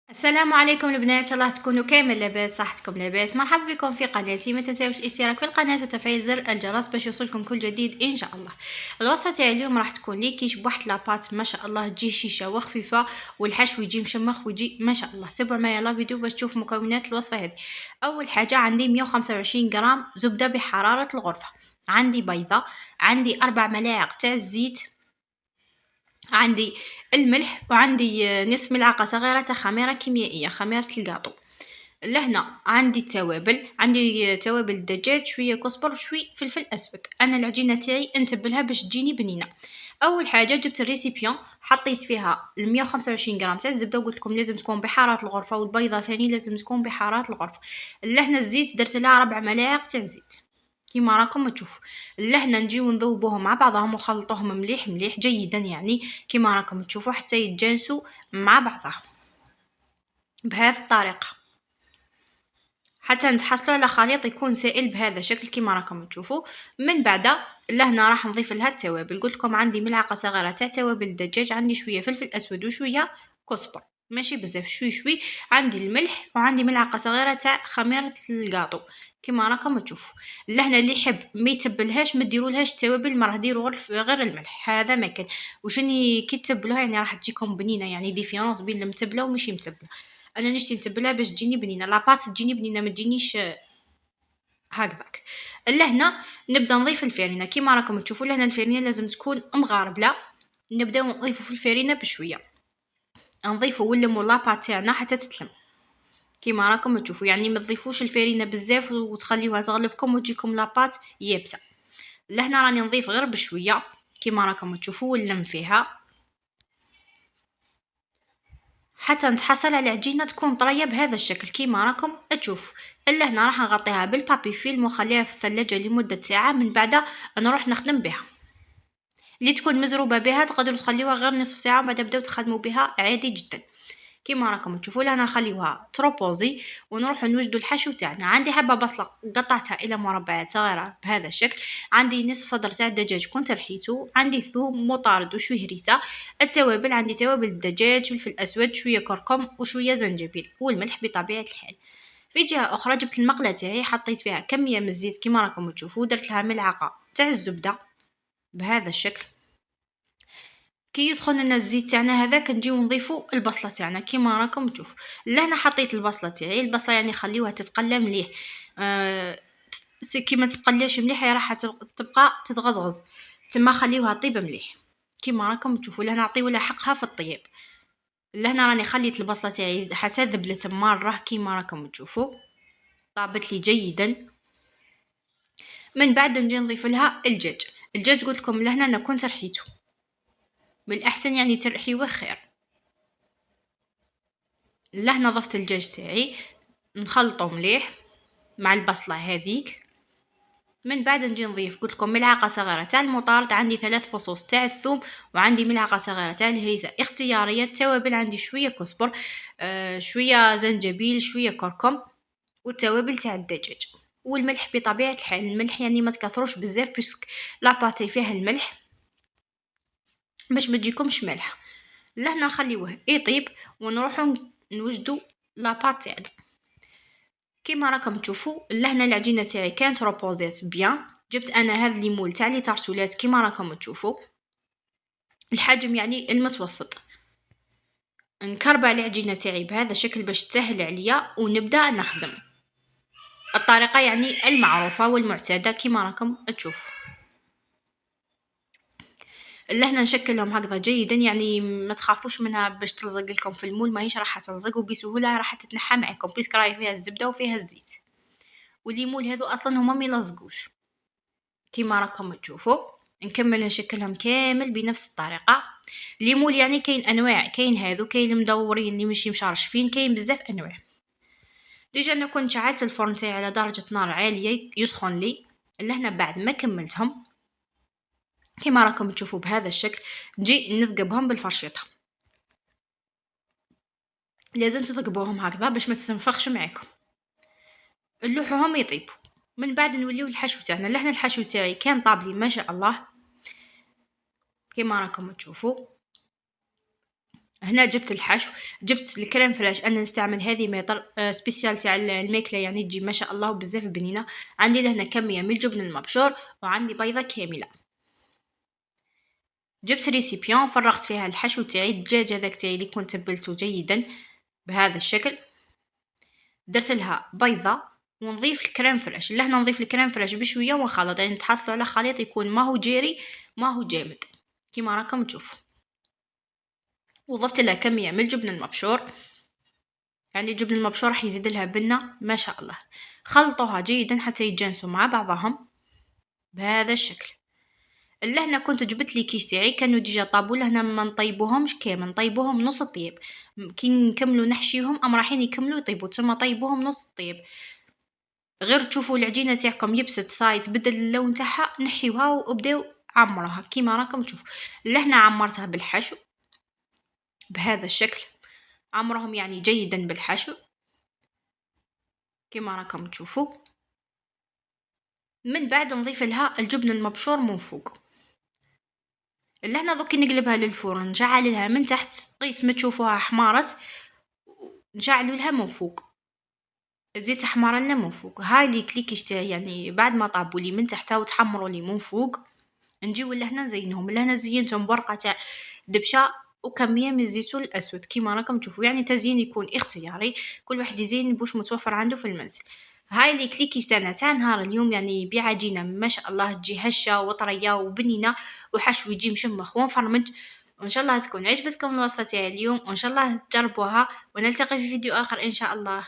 السلام عليكم البنات، الله تكونوا كامل لاباس، صحتكم لاباس. مرحبا بكم في قناتي. ما تنساوش الاشتراك في القناه وتفعيل زر الجرس باش يوصلكم كل جديد ان شاء الله. الوصفه تاع اليوم راح تكون ليكيش بواحد لاباط ما شاء الله، تجي شيشه وخفيفه والحشو يجي مشمخ ويجي ما شاء الله. تابعوا معايا لا فيديو باش تشوفوا مكونات الوصفه هذه. اول حاجه عندي 125 غرام زبده بحراره الغرفه، عندي بيضه، عندي 4 ملاعق تاع الزيت، عندي الملح، وعندي نصف ملعقه صغيره تاع خميره كيميائيه، خميره الكاطو. لهنا عندي التوابل، عندي توابل الدجاج، شويه كزبر وشوي فلفل اسود. انا العجينه تاعي نتبلها باش تجيني بنينه. اول حاجه جبت الريسيبيون، حطيت فيها 125 غرام تاع الزبده، وقلت لكم لازم تكون بحارات الغرفه، والبيضه ثاني لازم تكون بحارات الغرفه. لهنا الزيت درت لها 4 ملاعق تاع الزيت كيما راكم تشوفوا. لهنا نجيو نذوبوهم مع بعضهم ونخلطوهم مليح مليح جيدا، يعني كيما راكم تشوفوا حتى يتجانسوا مع بعضهم بهذه الطريقه، حتى نتحصلوا على خليط يكون سائل بهذا الشكل كيما راكم تشوفوا. من بعد لهنا راح نضيف لها التوابل. قلت لكم عندي ملعقه صغيره تاع توابل الدجاج، عندي شويه فلفل اسود وشويه كزبر، ماشي بزاف، شوي شوي. عندي الملح، وعندي ملعقه صغيره تاع خميره الكاطو كيما راكم تشوفوا. لهنا اللي يحب ما يتبلهاش ما ديرولهاش التوابل، ما راح ديروا غير الملح، هذا ما كان. وشني كي تتبلوها يعني راح تجيكم بنينه، يعني ديفيرونس بين المتبله وماشي متبله. انا نشتي نتبلها باش تجيني بنينه، لاباط تجيني بنينه ما تجينيش هكذاك. لهنا نبدا نضيف الفرينه كيما راكم تشوفوا. لهنا الفرينه لازم تكون مغاربله. نبداو نضيفوا في الفرينه بشويه، نضيفوا ونلموا لاباط تاعنا حتى تتلم كيما راكم تشوفوا. يعني ما تضيفوش الفرينه بزاف وتخليوها تغلبكم وتجيكم لاباط يابسه. لهنا راني نضيف غير بشويه كيما راكم تشوفوا، ونلم فيها حتى نتحصل على عجينه تكون طريه بهذا الشكل كيما راكم تشوفوا. الا هنا راح نغطيها بالبابي فيلم ونخليها في الثلاجه لمده ساعه. من بعد نروح نخدم بها. اللي تكون مزروبه بها تقدروا تخليوها غير نصف ساعه، وبعد تبداو تخدموا بها عادي جدا كيما راكم تشوفوا. لهنا نخليوها تروبوزي ونروح نوجدوا الحشو تاعنا. عندي حبه بصله قطعتها الى مربعات صغيره بهذا الشكل، عندي نصف صدر تاع الدجاج كنت رحيته، عندي ثوم مطارد وشويه هريسه. التوابل عندي توابل الدجاج، فلفل اسود، شويه كركم وشويه زنجبيل، والملح بطبيعه الحال. في جهه اخرى جبت المقله تاعي، حطيت فيها كميه من الزيت كيما راكم تشوفوا، درت لها ملعقه تاع الزبده بهذا الشكل. كي يسخن لنا الزيت تاعنا هذاك نجيو نضيفو البصله تاعنا كيما راكم تشوفوا. لهنا حطيت البصله تاعي. البصله يعني خليوها تتقلى مليح، كيما تتقلاش مليح راح تبقى تتغزغز، تما خليوها طيب مليح كيما راكم تشوفوا. لهنا نعطيو لها حقها في الطياب. لهنا راني خليت البصله تاعي حتى ذبلت مره كيما راكم تشوفوا، طابت لي جيدا. من بعد نجي نضيف لها الدجاج قلت لكم لهنا انا كنت رحيته، بالاحسن يعني ترحيوه خير. لهنا ضفت الدجاج تاعي نخلطه مليح مع البصله هذيك. من بعد نجي نضيف قلت لكم ملعقه صغيره تاع المطارد، عندي 3 فصوص تاع الثوم، وعندي ملعقه صغيره تاع الهريسه اختياريه. التوابل عندي شويه كزبر، شويه زنجبيل، شويه كركم، والتوابل تاع الدجاج، والملح بطبيعه الحال. الملح يعني ما تكثروش بزاف باش لاباطي فيها الملح باش ما تجيكمش مالحه. لهنا نخليوه يطيب ونروحوا نوجدوا لاباط تاعنا كيما راكم تشوفوا. لهنا العجينه تاعي كانت روبوزيت بيان. جبت انا هذا الليمول تاع لي طارتولات كيما راكم تشوفوا، الحجم يعني المتوسط. نكربع العجينه تاعي بهذا الشكل باش تسهل عليا، ونبدا نخدم الطريقه يعني المعروفه والمعتاده كيما راكم تشوفوا. لهنا نشكلهم هكذا جيدا، يعني ما تخافوش منها باش تلزق لكم في المول، ماهيش راح تلزق، وبسهوله راح تتنحى معكم بيسك راهي فيها الزبده وفيها الزيت. والليمول هذو اصلا هما ما يلزقوش كيما راكم تشوفوا. نكمل نشكلهم كامل بنفس الطريقه. الليمول يعني كاين انواع، كاين هذو، كاين المدورين اللي ماشي مشرشفين، كاين بزاف انواع. ديجا انا كنت شعلت الفرن تاعي على درجه نار عاليه يسخن لي. لهنا بعد ما كملتهم كيما راكم تشوفوا بهذا الشكل، نجي نثقبهم بالفرشيطه. لازم تثقبوهم هكذا باش ما تنفخش معاكم، نلوحوهم يطيبوا. من بعد نوليو الحشو تاعنا. لهنا الحشو تاعي كان طابلي ما شاء الله كيما راكم تشوفوا. هنا جبت الحشو، جبت الكريم فريش، أنا نستعمل هذه ميطر سبيسيال تاع الماكلة، يعني تجي ما شاء الله وبزاف بنينة. عندي لهنا كمية من الجبن المبشور، وعندي بيضة كاملة. جبت ريسيبيون فرغت فيها الحشو تاعي، الدجاج هذاك تاعي اللي كنت تبلته جيدا بهذا الشكل. درت لها بيضة ونضيف الكريم فريش. لهنا نضيف الكريم فريش بشويه ونخلط، يعني نتحصلوا على خليط يكون ما هو جيري ما هو جامد كيما راكم تشوفوا. وضفت لها كميه من الجبن المبشور، يعني الجبن المبشور راح يزيد لها بنه ما شاء الله. خلطوها جيدا حتى يتجانسوا مع بعضهم بهذا الشكل. لهنا كنت جبت لي كيش تاعي كانوا ديجا طابوا، لهنا ما نطيبوهمش كامل، نطيبوهم نص طيب. كي نكملوا نحشيهم ام رايحين يكملوا يطيبوا، تسمى طيبوهم نص طيب. غير تشوفوا العجينه تاعكم يبست صايت بدل اللون تاعها نحيوها وابداو عمروها كيما راكم تشوفوا. لهنا عمرتها بالحشو بهذا الشكل، عمرهم يعني جيدا بالحشو كيما راكم تشوفوا. من بعد نضيف لها الجبن المبشور من فوق. لهنا دوك نقلبها للفرن، نجعل لها من تحت قيس ما تشوفوها حمارت، نجعلوا لها من فوق الزيت حمر لنا من فوق. هاي لي كليكيش تاعي، يعني بعد ما طابوا لي من تحت وتحمروا لي من فوق، نجيو لهنا نزينهم. لهنا زينتهم بورقه تاع دبشه وكميه من الزيتون الاسود كيما راكم تشوفوا، يعني تزيين يكون اختياري، كل واحد يزين بوش متوفر عنده في المنزل. هاي لي كليكيش تاعنا تاع نهار اليوم، يعني بعجينه ما شاء الله تجي هشه وطريه وبنينه، وحشو يجي مشمخ ومفرمج. وان شاء الله تكون عجبتكم الوصفه تاعي اليوم، وان شاء الله تجربوها، ونلتقي في فيديو اخر ان شاء الله.